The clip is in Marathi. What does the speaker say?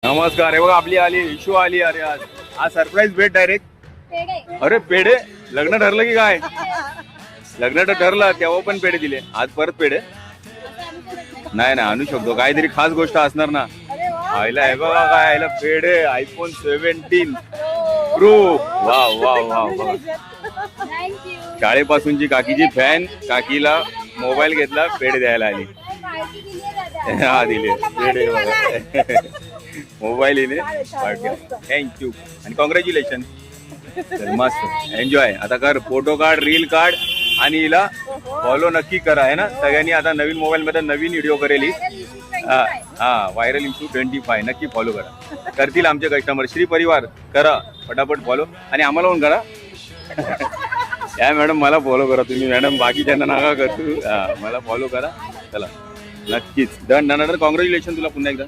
नमस्कार. हे बघा आपली आली इशू आली. अरे आज सरप्राईज भेट डायरेक्ट. अरे पेढे. लग्न ठरलं की काय? लग्न तर ठरलं तेव्हा पण पेढे दिले, आज परत पेढे. नाही नाही आणू शकतो, काहीतरी खास गोष्ट असणार ना. आईला हे बघा काय आईला पेढे iPhone 17 pro. Wow wow wow wow. शाळेपासूनची काकीची फॅन काकीला मोबाईल घेतला पेढे द्यायला आली. हा दिले पेढे. मोबाईल येणे. थँक्यू आणि कॉंग्रॅच्युलेशन. मस्त एन्जॉय. आता कर फोटो काढ, रील काढ आणि हिला फॉलो नक्की करा है ना सगळ्यांनी. आता नवीन मोबाईल मध्ये नवीन व्हिडिओ करेल ही. हा व्हायरल इशू 25 नक्की फॉलो करा. करतील आमचे कस्टमर. श्री परिवार करा फटाफट फॉलो आणि आम्हाला पण करा. या मॅडम मला फॉलो करा तुम्ही मॅडम, बाकीच्यांना नका करतो. मला फॉलो करा. चला नक्कीच. Done done. कॉंग्रॅच्युलेशन तुला पुन्हा एकदा.